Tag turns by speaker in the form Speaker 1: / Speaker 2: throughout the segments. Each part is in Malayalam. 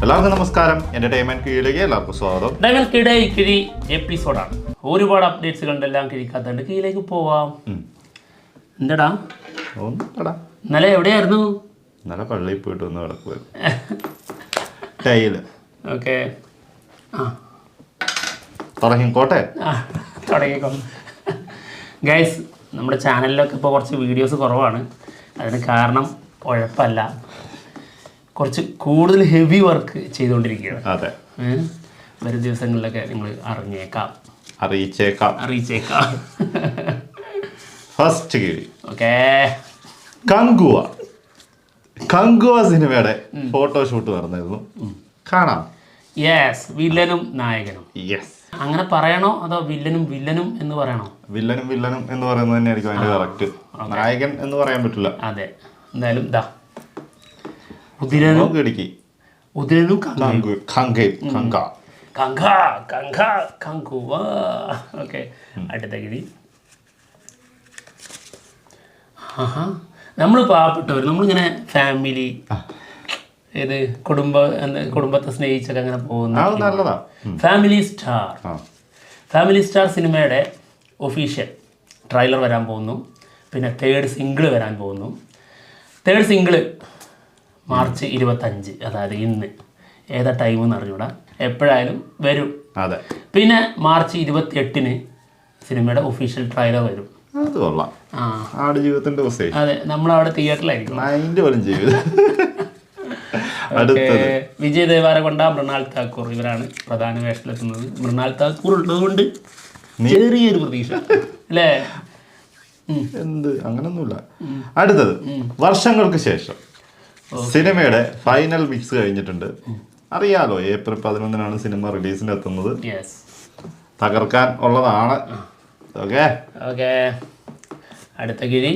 Speaker 1: എല്ലാവർക്കും നമസ്കാരം. എന്റർടൈൻമെന്റ് കീഴിലേക്ക് എല്ലാവർക്കും സ്വാഗതം.
Speaker 2: ഡയമണ്ട് കിഴി കിഴി എപ്പിസോഡാണ്. ഒരുപാട് അപ്ഡേറ്റ്സ് കണ്ടെല്ലാം കിഴിക്കാത്തണ്ട് കീഴിലേക്ക് പോവാം. എന്താടാ
Speaker 1: ഒന്നടാ,
Speaker 2: ഇന്നലെ എവിടെയായിരുന്നു?
Speaker 1: ഇന്നലെ പള്ളിയിൽ പോയിട്ട് വന്ന് കിടക്കുമായിരുന്നു. ടൈല്
Speaker 2: ഓക്കെ, ആ
Speaker 1: തുടങ്ങിക്കോട്ടെ.
Speaker 2: തുടങ്ങിക്കോ ഗൈസ്. നമ്മുടെ ചാനലിലൊക്കെ ഇപ്പോൾ കുറച്ച് വീഡിയോസ് കുറവാണ്. അതിന് കാരണം ഉഴപ്പല്ല, കുറച്ച് കൂടുതൽ ഹെവി വർക്ക് ചെയ്തുകൊണ്ടിരിക്കുകയാണ്.
Speaker 1: അതെ,
Speaker 2: വരും ദിവസങ്ങളിലൊക്കെ നിങ്ങൾ അറിയിച്ചേക്കാം.
Speaker 1: ഫസ്റ്റ് കീഴി
Speaker 2: ഓക്കെ,
Speaker 1: കങ്കുവ സിനിമയുടെ ഫോട്ടോഷൂട്ട് നടന്നിരുന്നു, കാണാം.
Speaker 2: യെസ്, വില്ലനും നായകനും.
Speaker 1: യെസ്,
Speaker 2: അങ്ങനെ പറയണോ അതോ വില്ലനും എന്ന് പറയണോ?
Speaker 1: വില്ലനും എന്ന് പറയുന്നത് തന്നെയായിരിക്കും അതിന്റെ കറക്റ്റ്. നായകൻ എന്ന് പറയാൻ പറ്റില്ല.
Speaker 2: അതെ, എന്തായാലും ഇതാ ഉദിരനും കങ്കുവ. ഓക്കെ, അടുത്ത ഗിരി. നമ്മൾ പാവപ്പെട്ടവർ, നമ്മളിങ്ങനെ ഫാമിലി കുടുംബത്തെ സ്നേഹിച്ചൊക്കെ അങ്ങനെ പോകുന്ന ഫാമിലി സ്റ്റാർ സിനിമയുടെ ഒഫീഷ്യൽ ട്രെയിലർ വരാൻ പോകുന്നു. പിന്നെ തേർഡ് സിംഗിള് വരാൻ പോകുന്നു. തേർഡ് സിംഗിള് മാർച്ച് 25, അതായത് ഇന്ന്. ഏതാ ടൈം എന്ന് അറിഞ്ഞൂടാ, എപ്പോഴായാലും വരും.
Speaker 1: അതെ,
Speaker 2: പിന്നെ മാർച്ച് 28 സിനിമയുടെ ഒഫീഷ്യൽ ട്രെയിലർ വരും. അതെ, നമ്മളവിടെ തിയേറ്ററിലായിരിക്കും. വിജയ് ദേവരകൊണ്ട, മൃണാൽ താക്കൂർ ഇവരാണ് പ്രധാന വേഷത്തിലെത്തുന്നത്. മൃണാൽ താക്കൂർ ഉള്ളതുകൊണ്ട് ചെറിയൊരു പ്രതീക്ഷ അല്ലേ?
Speaker 1: എന്ത് അങ്ങനൊന്നുമില്ല. അടുത്തത്, വർഷങ്ങൾക്ക് ശേഷം സിനിമയുടെ ഫൈനൽ മിക്സ് കഴിഞ്ഞിട്ടുണ്ട്. അറിയാലോ, ഏപ്രിൽ 11 സിനിമ റിലീസിനെത്തുന്നത്. തകർക്കാൻ ഉള്ളതാണ്.
Speaker 2: ഓക്കെ, അടുത്ത കിഴി.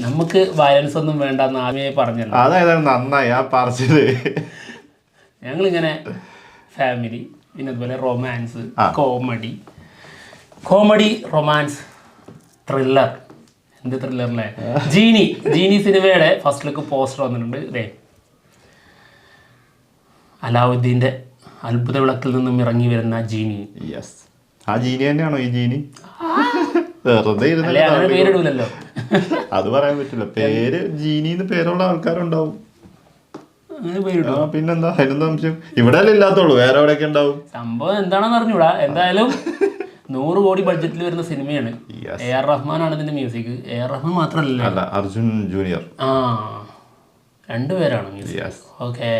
Speaker 2: നമുക്ക് വയലൻസ് ഒന്നും വേണ്ടെന്ന് ആദ്യമേ പറഞ്ഞല്ലോ.
Speaker 1: അതായത് നന്നായി ആ പറച്ചില്.
Speaker 2: ഞങ്ങളിങ്ങനെ ഫാമിലി, പിന്നെ അതുപോലെ റൊമാൻസ്, കോമഡി റൊമാൻസ്, ത്രില്ലർ. എന്ത് ത്രില്ലറിലെ ജീനി സിനിമയുടെ ഫസ്റ്റ് ലുക്ക് പോസ്റ്റർ വന്നിട്ടുണ്ട്. ഇതേ അലാവുദ്ദീൻ്റെ അത്ഭുത വിളക്കിൽ നിന്നും ഇറങ്ങി വരുന്ന ജീനി.
Speaker 1: യെസ്, ആ ജീനി തന്നെയാണോ ഈ ജീനി?
Speaker 2: പേരിടൂലല്ലോ,
Speaker 1: അത് പറയാൻ പറ്റില്ല. പേര് ജീനിന്ന് പേരുള്ള ആൾക്കാരുണ്ടാവും. പിന്നെന്താ, അതിനെന്താ അംശം? ഇവിടെ അല്ലേ ഇല്ലാത്തുള്ളൂ, വേറെ എവിടെയൊക്കെ ഉണ്ടാവും.
Speaker 2: സംഭവം എന്താണെന്ന് അറിഞ്ഞൂടാ. എന്തായാലും 100 കോടി ബഡ്ജറ്റിൽ വരുന്ന സിനിമയാണ്. AR റഹ്മാനാണ് ഇതിന്റെ മ്യൂസിക്. AR റഹ്മാൻ മാത്രമല്ല,
Speaker 1: അർജുൻ ജൂനിയർ.
Speaker 2: രണ്ടുപേരാണ് മ്യൂസിക്. ഓക്കെ,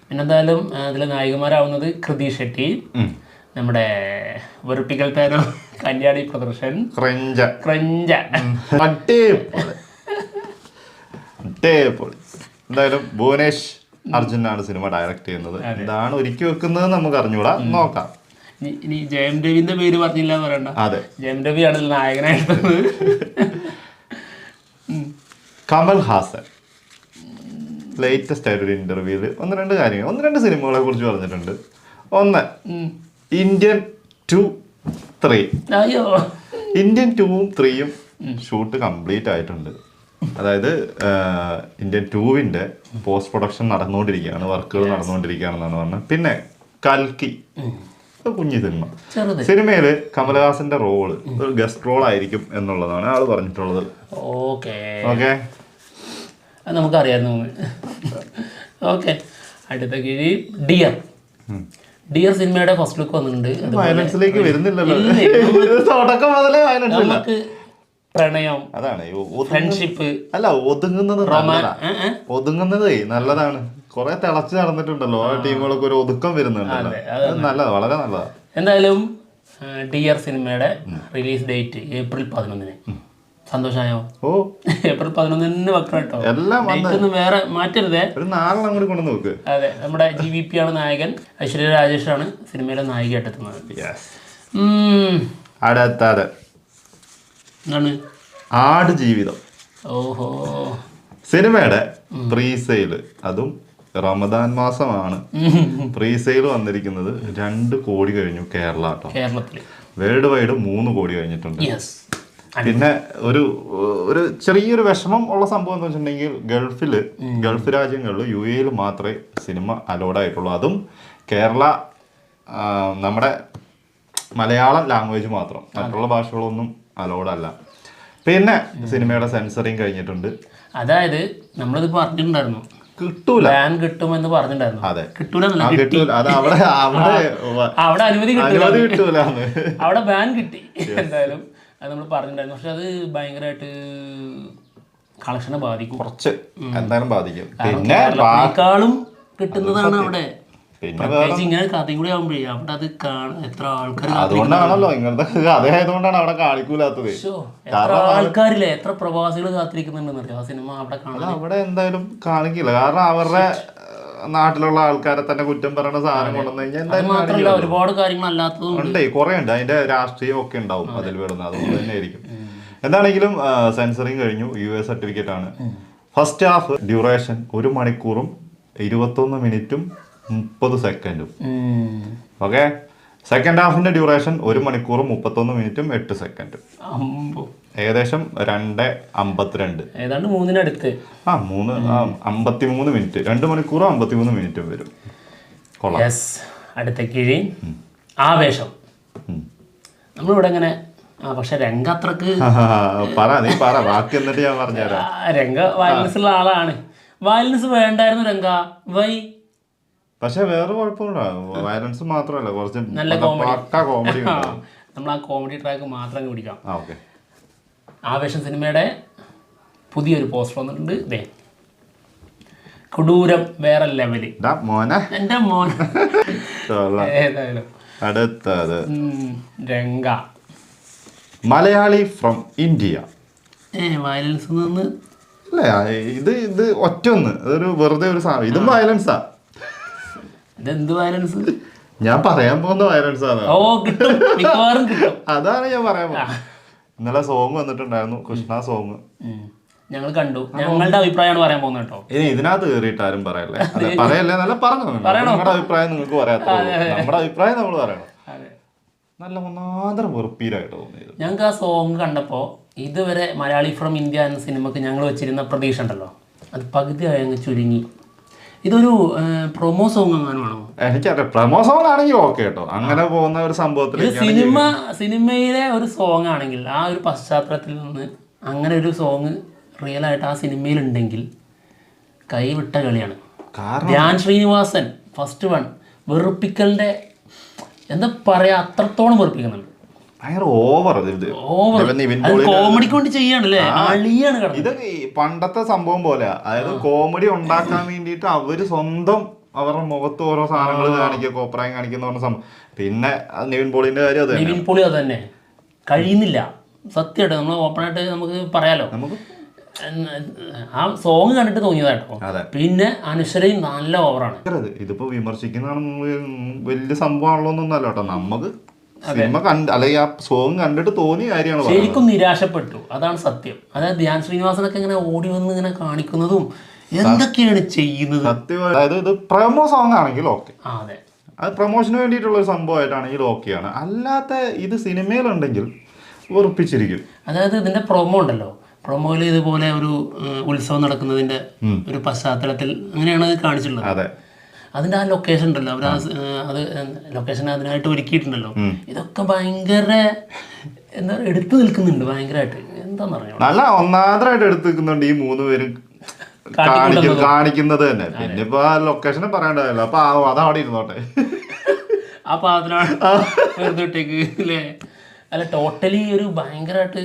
Speaker 2: പിന്നെന്തായാലും അതിലെ നായികമാരാവുന്നത് കൃതി ഷെട്ടി, നമ്മുടെ വെറുപ്പിക്കൽ പേരോ കല്യാണി പ്രദർശൻ,
Speaker 1: എന്തായാലും ഭുവനേഷ് അർജുനാണ് സിനിമ ഡയറക്ട് ചെയ്യുന്നത്. എന്താണ് ഒരുക്കി വെക്കുന്നത് നമുക്ക് അറിഞ്ഞൂടാ, നോക്കാം.
Speaker 2: ഇനി ജയം രവിന്റെ പേര് പറഞ്ഞില്ല എന്ന് പറയണ്ട.
Speaker 1: അതെ,
Speaker 2: ജയം രവിയാണ് നായകനായിട്ടുള്ളത്.
Speaker 1: കമൽ ഹാസൻ ലേറ്റസ്റ്റ് ആയിട്ടൊരു ഇന്റർവ്യൂല് ഒന്ന് രണ്ട് സിനിമകളെ കുറിച്ച് പറഞ്ഞിട്ടുണ്ട്. ഒന്ന്, ഇന്ത്യൻ 2, 3. ഇന്ത്യൻ 2ഉം 3യും ഷൂട്ട് കംപ്ലീറ്റ് ആയിട്ടുണ്ട്. അതായത് ഇന്ത്യൻ 2വിന്റെ പോസ്റ്റ് പ്രൊഡക്ഷൻ നടന്നുകൊണ്ടിരിക്കുകയാണ്, വർക്കുകൾ നടന്നുകൊണ്ടിരിക്കുകയാണെന്നാണ് പറഞ്ഞത്. പിന്നെ കൽക്കി, കുഞ്ഞു സിനിമയില് കമൽഹാസന്റെ റോള് ഒരു ഗസ്റ്റ് റോൾ ആയിരിക്കും എന്നുള്ളതാണ് ആള് പറഞ്ഞിട്ടുള്ളത്.
Speaker 2: ഓക്കെ, അത് നമുക്കറിയായിരുന്നു. ഓക്കെ, അടുത്ത കീഴി ഡിയർ സിനിമയുടെ ഫസ്റ്റ് ലുക്ക് വന്നിട്ടുണ്ട്.
Speaker 1: വയലൻസിലേക്ക് വരുന്നില്ലല്ലോ, തുടക്കം മുതലേ വയലൻസ്.
Speaker 2: നമുക്ക് പ്രണയം,
Speaker 1: അതാണ്
Speaker 2: ഫ്രണ്ട്ഷിപ്പ്
Speaker 1: അല്ല, ഒതുങ്ങുന്നത് നല്ലതാണ്. കുറെ തിളച്ച് നടന്നിട്ടുണ്ടല്ലോ ആ ടീമുകളൊക്കെ, ഒരു ഒതുക്കം വരുന്നുണ്ടല്ലോ, നല്ലതാ, വളരെ നല്ലതാ.
Speaker 2: എന്തായാലും ഡിയർ സിനിമയുടെ റിലീസ് ഡേറ്റ് ഏപ്രിൽ 11. സന്തോഷമായോ? ഏപ്രിൽ 11 വെക്കണം കേട്ടോ, ഒന്നും വേറെ മാറ്റരുതേ. അതെ, നമ്മുടെ GVP ആണ് നായകൻ, ഐശ്വര്യ രാജേഷാണ് സിനിമയിലെ നായികയായിട്ടെത്തുന്നത്. എന്താണ്
Speaker 1: ആടുജീവിതം.
Speaker 2: ഓഹോ,
Speaker 1: സിനിമയുടെ പ്രീ സെയില്, അതും റമദാൻ മാസമാണ്. പ്രീ സെയിൽ വന്നിരിക്കുന്നത് 2 കോടി കഴിഞ്ഞു കേരളത്തിൽ. വേൾഡ് വൈഡ് 3 കോടി കഴിഞ്ഞിട്ടുണ്ട്. പിന്നെ ഒരു ചെറിയൊരു വിഷമം ഉള്ള സംഭവം എന്ന് വെച്ചിട്ടുണ്ടെങ്കിൽ ഗൾഫ് രാജ്യങ്ങളിൽ UAE മാത്രമേ സിനിമ അലോഡ് ആയിട്ടുള്ളൂ. അതും കേരള നമ്മുടെ മലയാളം ലാംഗ്വേജ് മാത്രം, മറ്റുള്ള ഭാഷകളൊന്നും അലോഡ് അല്ല. പിന്നെ സിനിമയുടെ സെൻസറിങ് കഴിഞ്ഞിട്ടുണ്ട്.
Speaker 2: അതായത് നമ്മളിത് പറഞ്ഞിട്ടുണ്ടായിരുന്നു,
Speaker 1: കിട്ടൂല,
Speaker 2: ബാൻ കിട്ടുമെന്ന് പറഞ്ഞിട്ടുണ്ടായിരുന്നു.
Speaker 1: അതെ,
Speaker 2: കിട്ടൂല,
Speaker 1: അത് അവിടെ
Speaker 2: അനുമതി
Speaker 1: കിട്ടൂല,
Speaker 2: അവിടെ ബാൻ കിട്ടി എന്തായാലും. അത് നമ്മൾ പറഞ്ഞിട്ടുണ്ടായിരുന്നു. പക്ഷെ അത് ഭയങ്കരമായിട്ട് കളക്ഷനെ ബാധിക്കും, കുറച്ച്
Speaker 1: എന്തായാലും ബാധിക്കും.
Speaker 2: പിന്നെ കിട്ടുന്നതാണ് അവിടെ. ഇങ്ങനെ കഥയും കൂടി ആവുമ്പോഴേ അവിടെ അത് എത്ര ആൾക്കാർ,
Speaker 1: അതുകൊണ്ടാണല്ലോ ഇങ്ങനത്തെ കഥയായതുകൊണ്ടാണ് അവിടെ കാണിക്കൂലാത്തത്.
Speaker 2: എത്ര ആൾക്കാരില്ലേ, എത്ര പ്രവാസികൾ കാത്തിരിക്കുന്നുണ്ടെന്നറിയോ ആ സിനിമ അവിടെ കാണാൻ.
Speaker 1: അവിടെ എന്തായാലും കാണിക്കില്ല, കാരണം അവരുടെ നാട്ടിലുള്ള ആൾക്കാരെ തന്നെ കുറ്റം പറയുന്ന സാധനം കൊണ്ടുവന്നു കഴിഞ്ഞാൽ
Speaker 2: മാത്രമല്ല ഒരുപാട് കാര്യങ്ങൾ അല്ലാത്തതും
Speaker 1: ഉണ്ട്, കുറെ ഉണ്ട്. അതിന്റെ രാഷ്ട്രീയം ഒക്കെ ഉണ്ടാവും അതിൽ വരുന്നത്, അതുകൊണ്ട് തന്നെ ആയിരിക്കും. എന്താണെങ്കിലും സെൻസറിങ് കഴിഞ്ഞു, US സർട്ടിഫിക്കറ്റ് ആണ്. ഫസ്റ്റ് ഹാഫ് ഡ്യൂറേഷൻ 1 മണിക്കൂറും 21 മിനിറ്റും 30 സെക്കൻഡും. ഓക്കെ. സെക്കൻഡ് ഹാഫിന്റെ ഡ്യൂറേഷൻ 1 മണിക്കൂറും 31 മിനിറ്റും 8 സെക്കൻഡും. ഏകദേശം 2:52,
Speaker 2: ഏതാണ്ട് 3-ന്
Speaker 1: 53 മിനിറ്റ്, 2 മണിക്കൂറും 53 മിനിറ്റും വരും.
Speaker 2: അടുത്ത കിഴി ആവേശം. നമ്മളിവിടെ ഇങ്ങനെ പക്ഷെ രംഗ അത്രക്ക്
Speaker 1: പറ ബാക്കി എന്നിട്ട് ഞാൻ പറഞ്ഞുതരാം.
Speaker 2: രംഗ വയലൻസ് ഉള്ള ആളാണ്. വയലൻസ് വേണ്ടായിരുന്നു രംഗ,
Speaker 1: പക്ഷെ വേറെ കുഴപ്പമുണ്ടോ, വയലൻസ് മാത്രമല്ല, കുറച്ച്
Speaker 2: നല്ല കോമഡി
Speaker 1: നമ്മൾ
Speaker 2: ആ കോമഡി ട്രാക്ക് മാത്രം പിടിക്കാം.
Speaker 1: ഓക്കെ.
Speaker 2: ആവേശം സിനിമയുടെ പുതിയൊരു പോസ്റ്റർ വന്നിട്ടുണ്ട്. ഇതേ കൊടൂരം വേറെ ലെവല്. എന്റെ മോൻ. ഏതായാലും
Speaker 1: അടുത്തത്
Speaker 2: രംഗ,
Speaker 1: മലയാളി ഫ്രം ഇന്ത്യ.
Speaker 2: വയലൻസ് നിന്ന്
Speaker 1: അല്ലേ, ഇത് ഒറ്റൊന്ന്, അതൊരു വെറുതെ ഒരു സാധനം. ഇതും വയലൻസാ.
Speaker 2: ഇതെന്ത് വയലൻസ്?
Speaker 1: ഞാൻ പറയാൻ പോകുന്ന വയലൻസ് ആണ്.
Speaker 2: മിക്കവാറും കിട്ടും.
Speaker 1: അതാണ് ഞാൻ പറയാൻ പോകുന്നത്. ഇന്നലെ സോങ് വന്നിട്ടുണ്ടായിരുന്നു, കൃഷ്ണ സോങ്.
Speaker 2: ഞങ്ങൾ കണ്ടു, ഞങ്ങളുടെ അഭിപ്രായമാണ് പറയാൻ പോകുന്നത് കേട്ടോ.
Speaker 1: ഇനി ഇതിനകത്ത് കയറിയിട്ട് ആരും പറയല്ലേ, പറയല്ലേ, നല്ല പറഞ്ഞു. നിങ്ങളുടെ അഭിപ്രായം നിങ്ങൾക്ക് പറയാത്ത, നമ്മുടെ അഭിപ്രായം നമ്മൾ പറയണം. നല്ല ഒന്നാന്തരം വെറുപ്പീരായിട്ട് തോന്നിയത്
Speaker 2: ഞങ്ങൾക്ക് ആ സോങ് കണ്ടപ്പോൾ. ഇതുവരെ മലയാളി ഫ്രം ഇന്ത്യ എന്ന സിനിമക്ക് ഞങ്ങൾ വെച്ചിരുന്ന പ്രതീക്ഷ ഉണ്ടല്ലോ, അത് പകുതിയായി അങ്ങ് ചുരുങ്ങി. ഇതൊരു പ്രൊമോ സോങ് എങ്ങാനുമാണോ?
Speaker 1: എനിക്കറിയാം, പ്രൊമോ സോങ് ആണെങ്കിൽ ഓക്കെ കേട്ടോ, അങ്ങനെ പോകുന്ന ഒരു സംഭവത്തിൽ.
Speaker 2: സിനിമയിലെ ഒരു സോങ് ആണെങ്കിൽ ആ ഒരു പശ്ചാത്തലത്തിൽ നിന്ന് അങ്ങനെ ഒരു സോങ് റിയൽ ആയിട്ട് ആ സിനിമയിൽ ഉണ്ടെങ്കിൽ കൈവിട്ട കളിയാണ്. ധ്യാൻ ശ്രീനിവാസൻ ഫസ്റ്റ് വൺ വെറുപ്പിക്കലിന്റെ എന്താ പറയാ, അത്രത്തോളം വെറുപ്പിക്കുന്നുണ്ട്. കോമഡിക്ക് വേണ്ടി ചെയ്യാണല്ലേ,
Speaker 1: ഇത് പണ്ടത്തെ സംഭവം പോലെ. അതായത് കോമഡി ഉണ്ടാക്കാൻ വേണ്ടിയിട്ട് അവര് സ്വന്തം അവരുടെ മുഖത്ത് ഓരോ സാധനങ്ങൾ കാണിക്കുക, കോപ്രായം കാണിക്കുന്ന പറഞ്ഞ സംഭവം. പിന്നെ നിവിൻ പോളിന്റെ കാര്യം അത്
Speaker 2: നിവിൻ പോളി അത് തന്നെ കഴിയുന്നില്ല. സത്യമായിട്ട് നമ്മൾ ഓപ്പണായിട്ട് നമുക്ക് പറയാലോ, നമുക്ക് ആ സോങ് കണ്ടിട്ട് തോന്നിയതാട്ടോ. പിന്നെ അനുശ്വരയും നല്ല ഓവറാണ്.
Speaker 1: ഇതിപ്പോ വിമർശിക്കുന്നതാണ് വലിയ സംഭവമാണല്ലോ കേട്ടോ. നമുക്ക് സിനിമ അല്ലെങ്കിൽ ആ സോങ് കണ്ടിട്ട് തോന്നിയ കാര്യമാണ്.
Speaker 2: ശരിക്കും നിരാശപ്പെട്ടു, അതാണ് സത്യം. അതായത് ധ്യാൻ ശ്രീനിവാസനൊക്കെ ഇങ്ങനെ ഓടി വന്ന് ഇങ്ങനെ കാണിക്കുന്നതും എന്തൊക്കെയാണ് ചെയ്യുന്നത്.
Speaker 1: സത്യം. അതായത് ഇത് പ്രൊമോ സോങ് ആണെങ്കിൽ ഓക്കെ,
Speaker 2: അതെ,
Speaker 1: അത് പ്രൊമോഷന് വേണ്ടിയിട്ടുള്ള ഒരു സംഭവമായിട്ടാണെങ്കിൽ ഓക്കെയാണ്. അല്ലാത്ത ഇത് സിനിമയിലുണ്ടെങ്കിൽ ഉറപ്പിച്ചിരിക്കും.
Speaker 2: അതായത് ഇതിന്റെ പ്രൊമോ ഉണ്ടല്ലോ, പ്രൊമോയിൽ ഇതുപോലെ ഒരു ഉത്സവം നടക്കുന്നതിന്റെ ഒരു പശ്ചാത്തലത്തിൽ അങ്ങനെയാണ് അത് കാണിച്ചിട്ടുള്ളത്.
Speaker 1: അതെ,
Speaker 2: അതിന്റെ ആ ലൊക്കേഷൻ ഉണ്ടല്ലോ, അവർ അത് ലൊക്കേഷൻ അതിനായിട്ട് ഒരുക്കിയിട്ടുണ്ടല്ലോ. ഇതൊക്കെ ഭയങ്കര എന്താ എടുത്തു നിൽക്കുന്നുണ്ട് ഭയങ്കരമായിട്ട്. എന്താന്ന് പറയാ,
Speaker 1: നല്ല ഒന്നാന്തരമായിട്ട് എടുത്തു നിൽക്കുന്നുണ്ട് ഈ 3 പേരും കാണിക്കുന്നത് തന്നെ. പിന്നെ ഇപ്പൊ ആ ലൊക്കേഷനെ പറയണ്ടല്ലോ, അപ്പൊ അതവിടെ ഇരുന്നോട്ടെ.
Speaker 2: അപ്പൊ അതിനാണ് വെറുതെ ഇട്ടേക്ക് അല്ലേ. അല്ല, ടോട്ടലി ഒരു ഭയങ്കരമായിട്ട്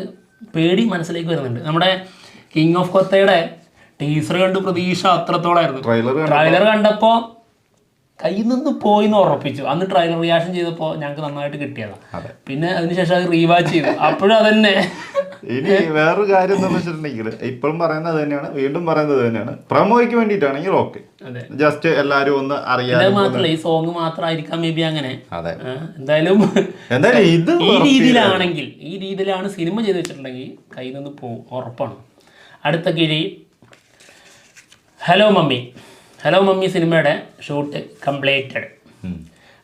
Speaker 2: പേടി മനസ്സിലേക്ക് വരുന്നുണ്ട്. നമ്മുടെ കിങ് ഓഫ് കൊത്തയുടെ ടീസർ കണ്ട് പ്രതീക്ഷ അത്രത്തോളായിരുന്നു. ട്രെയിലർ കണ്ടപ്പോ കയ്യിൽ നിന്ന് പോയി എന്ന് ഉറപ്പിച്ചു. അന്ന് ട്രെയിലർ റിയാക്ഷൻ ചെയ്തപ്പോൾ ഞങ്ങൾക്ക് നന്നായിട്ട് കിട്ടിയതാണ്. പിന്നെ അതിനുശേഷം അത് റീവാച്ച് ചെയ്തു, അപ്പോഴും അതന്നെ.
Speaker 1: ഇനി വേറൊരു കാര്യം എന്താണെന്ന് വെച്ചിട്ടുണ്ടെങ്കിൽ ഇപ്പോഴും പറയുന്നത് തന്നെയാണ്, വീണ്ടും പറയുന്നത് തന്നെയാണ്. പ്രൊമോയ്ക്ക് വേണ്ടിയിട്ടാണെങ്കിൽ ഓക്കെ, ജസ്റ്റ് എല്ലാവരും ഒന്ന് അറിയാൻ
Speaker 2: മാത്രമല്ല, ഈ സോങ് മാത്രമായിരിക്കാം മേ ബി അങ്ങനെ. എന്തായാലും ഇത് ഈ രീതിയിലാണ് സിനിമ ചെയ്ത് വെച്ചിട്ടുണ്ടെങ്കിൽ കയ്യിൽ നിന്ന് പോകും, ഉറപ്പാണ്. അടുത്ത കിഴി ഹലോ മമ്മി. ഹലോ മമ്മി സിനിമയുടെ ഷൂട്ട് കംപ്ലീറ്റഡ്.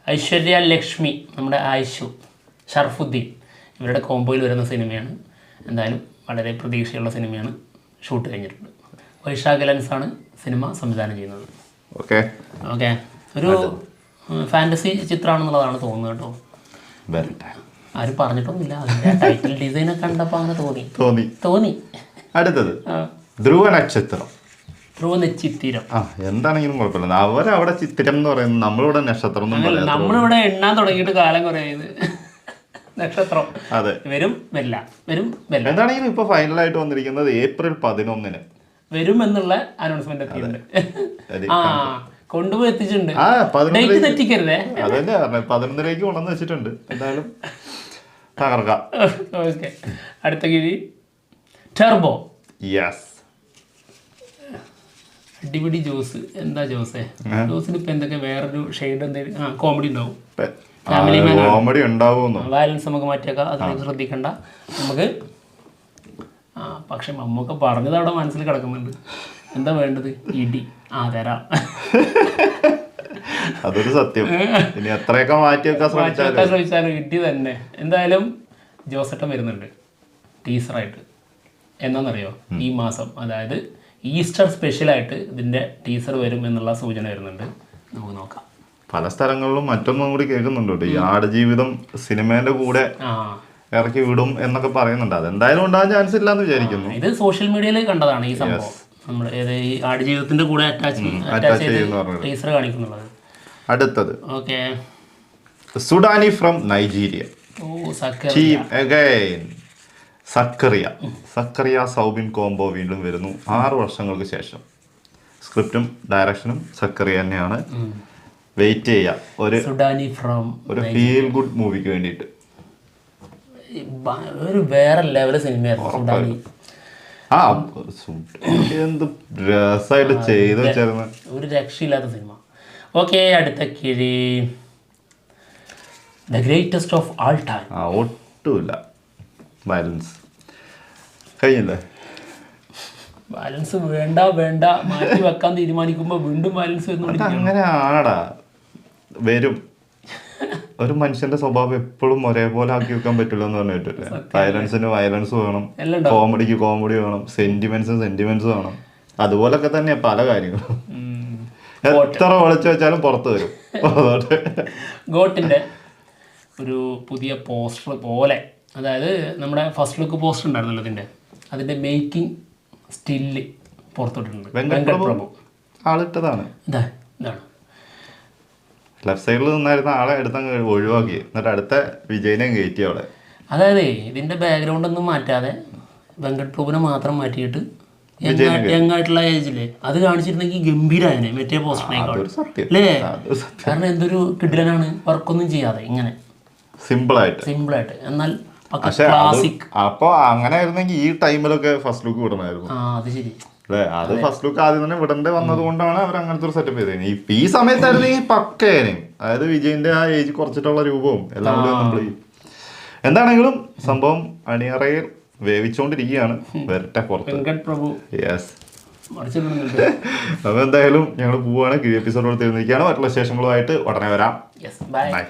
Speaker 2: ഐശ്വര്യ ലക്ഷ്മി, നമ്മുടെ ആയിഷു, ഷർഫുദ്ദീൻ ഇവരുടെ കോംബോയിൽ വരുന്ന സിനിമയാണ്. എന്തായാലും വളരെ പ്രതീക്ഷയുള്ള സിനിമയാണ്. ഷൂട്ട് കഴിഞ്ഞിട്ടുണ്ട്. വൈശാഖ് ലെൻസാണ് സിനിമ സംവിധാനം ചെയ്യുന്നത്.
Speaker 1: ഓക്കെ
Speaker 2: ഒരു ഫാൻറ്റസി ചിത്രമാണെന്നുള്ളതാണ് തോന്നുന്നത് കേട്ടോ. ആരും പറഞ്ഞിട്ടൊന്നുമില്ല. അതിൻ്റെ ടൈറ്റിൽ ഡിസൈനൊക്കെ കണ്ടപ്പോൾ അങ്ങനെ തോന്നി.
Speaker 1: അടുത്തത് ധ്രുവ നക്ഷത്രം.
Speaker 2: എന്താണെങ്കിലും
Speaker 1: കുഴപ്പമില്ല. അവരവിടെ ചിത്തിരം എന്ന് പറയുന്നത്, നമ്മളിവിടെ നക്ഷത്രം.
Speaker 2: നമ്മളിവിടെ എണ്ണാൻ തുടങ്ങിയിട്ട് കാലം കുറയായത്. നക്ഷത്രം വരില്ല.
Speaker 1: എന്താണെങ്കിലും ഇപ്പൊ ഫൈനലായിട്ട് വന്നിരിക്കുന്നത് April 11
Speaker 2: വരും എന്നുള്ള അനൗൺസ്മെന്റ് എത്തിയിട്ടുണ്ട്. കൊണ്ടുപോയി എത്തിച്ചിട്ടുണ്ട്. തെറ്റിക്കരുതേ.
Speaker 1: അതന്നെ പറഞ്ഞ 11 കൊണ്ടുവന്ന് വെച്ചിട്ടുണ്ട്. എന്തായാലും തകർക്കാം.
Speaker 2: ഓക്കെ, അടുത്ത കിഴി ടർബോ.
Speaker 1: യെസ്,
Speaker 2: അടിപിടി ജോസ്. എന്താ ജോസിന് ഇപ്പൊ എന്തൊക്കെ വേറൊരു ഷെയ്ഡ് എന്തെങ്കിലും കോമഡി ഉണ്ടാവും.
Speaker 1: കോമഡി ഉണ്ടാവും.
Speaker 2: വയലൻസ് നമുക്ക് മാറ്റിയേക്കാം, അതിലേക്ക് ശ്രദ്ധിക്കണ്ട നമുക്ക്. പക്ഷെ മമ്മൂക്ക പറഞ്ഞത് അവിടെ മനസ്സിൽ കിടക്കുന്നുണ്ട്. എന്താ വേണ്ടത്? ഇടി. തരാം.
Speaker 1: അതൊരു സത്യം. ഇനി എത്രയൊക്കെ മാറ്റിവെക്കാൻ
Speaker 2: ശ്രമിച്ചാലും ഇടി തന്നെ. എന്തായാലും ജോസേട്ടൻ വരുന്നുണ്ട് ടീസറായിട്ട്. എന്നാന്നറിയോ, ഈ മാസം, അതായത് ഈസ്റ്റർ സ്പെഷ്യലായിട്ട് ഇതിന്റെ ടീസർ വരും എന്നുള്ള സൂചന വരുന്നുണ്ട്. നമുക്ക് നോക്കാം.
Speaker 1: പല സ്ഥലങ്ങളിലും മറ്റൊന്നും കൂടി കേൾക്കുന്നുണ്ട്. ഈ ആടുജീവിതം സിനിമേന്റെ കൂടെ ഇറക്കി വിടും എന്നൊക്കെ പറയുന്നുണ്ട്. അതെന്തായാലും ഉണ്ടാകാൻ ചാൻസ് ഇല്ലാന്ന് വിചാരിക്കുന്നു.
Speaker 2: ഇത് സോഷ്യൽ മീഡിയയിൽ കണ്ടതാണ് ഈ സംഭവം. നമ്മൾ ഈ ആടുജീവിതത്തിന്റെ കൂടെ അറ്റാച്ച് ചെയ്ത് ടീസർ കാണിക്കുന്നുള്ളത്.
Speaker 1: അടുത്തത് Sudani from Nigeria. Zakariya Soubin combo വീണ്ടും വരുന്നു 6 വർഷങ്ങൾക്ക് ശേഷം. സ്ക്രിപ്റ്റും ഡയറക്ഷനും സക്കറിയ തന്നെയാണ്. വെയിറ്റ് ചെയ്യാം ഒരു ഫീൽ ഗുഡ് മൂവിക്ക് വേണ്ടിയിട്ട്.
Speaker 2: ഒരു വേറെ ലെവൽ സിനിമയായിരുന്നു.
Speaker 1: എന്ത് രസമായിട്ട് ചെയ്ത് വെച്ചിരുന്നു.
Speaker 2: ഒരു രക്ഷയില്ലാത്ത സിനിമ. ഓക്കെ, അടുത്ത കിഴി the greatest of all time.
Speaker 1: ഒട്ടുമില്ല വയലൻസ്. കഴിഞ്ഞില്ലേ?
Speaker 2: വയലൻസ് വേണ്ട മാറ്റി വെക്കാൻ തീരുമാനിക്കുമ്പോ വീണ്ടും വയലൻസ്
Speaker 1: അങ്ങനെ ആണടാ. വരും. ഒരു മനുഷ്യന്റെ സ്വഭാവം എപ്പോഴും ഒരേപോലെ ആക്കി വെക്കാൻ പറ്റില്ല എന്ന് പറഞ്ഞിട്ടില്ലേ? വയലൻസിന് വയലൻസ് വേണം, കോമഡിക്ക് കോമഡി വേണം, സെന്റിമെന്റ്സ് വേണം. അതുപോലൊക്കെ തന്നെയാ പല കാര്യങ്ങളും. എത്ര ഒളിച്ചു വെച്ചാലും പുറത്ത് വരും.
Speaker 2: ഗോട്ടിന്റെ ഒരു പുതിയ പോസ്റ്റർ പോലെ, അതായത് നമ്മുടെ ഫസ്റ്റ് ലുക്ക് പോസ്റ്റർ ഉണ്ടായിരുന്നല്ലോ അതിന്റെ മേക്കിംഗ് സ്റ്റില്ല് പുറത്തോട്ടുണ്ട്. വെങ്കട് പ്രഭു
Speaker 1: ആളിട്ടതാണ്.
Speaker 2: ഇതാണ്
Speaker 1: ലെഫ്റ്റ് സൈഡിൽ നിന്നായിരുന്ന ആളെ എടുത്തങ്ങ് ഒഴിവാക്കി, എന്നിട്ട് അടുത്ത വിജയനെ കയറ്റി അവിടെ.
Speaker 2: അതായത് ഇതിന്റെ ബാക്ക്ഗ്രൗണ്ട് ഒന്നും മാറ്റാതെ വെങ്കട് പ്രഭുവിനെ മാത്രം മാറ്റിയിട്ട് യങ്ങായിട്ടുള്ള ഏജില് അത് കാണിച്ചിരുന്നെങ്കിൽ ഗംഭീരായനെ മറ്റേ പോസ്റ്ററിനേക്കാൾ അല്ലേ? കാരണം എന്തൊരു കിടിലനാണ്, വർക്കൊന്നും ചെയ്യാതെ ഇങ്ങനെ സിമ്പിളായിട്ട് എന്നാൽ ക്ലാസിക്.
Speaker 1: അപ്പൊ അങ്ങനെ ആയിരുന്നെങ്കിൽ ഈ ടൈമിലൊക്കെ ഫസ്റ്റ് ലുക്ക് വിടണമായിരുന്നു.
Speaker 2: അത് ശരി
Speaker 1: അല്ലേ? അത് ഫസ്റ്റ് ലുക്ക് ആദ്യം തന്നെ വിടേണ്ടി വന്നത് കൊണ്ടാണ് അവർ അങ്ങനത്തെ ഒരു സെറ്റപ്പ് ചെയ്തത്. ഈ സമയത്തായിരുന്നു ഈ പക്കേനെ, അതായത് വിജയന്റെ ആ ഏജ് കുറച്ചിട്ടുള്ള രൂപവും എല്ലാം കൂടി നമ്മൾ എന്താണെങ്കിലും സംഭവം അണിയറയിൽ വേവിച്ചോണ്ടിരിക്കുകയാണ്. വരട്ടെ പുറത്ത്. യെസ്. അപ്പൊ എന്തായാലും ഞങ്ങൾ പോവാണ്. കിഴി എപ്പിസോഡ് എടുത്തിരിക്കുകയാണ്. മറ്റുള്ള വിശേഷങ്ങളുമായിട്ട് ഉടനെ വരാം.
Speaker 2: ബൈ.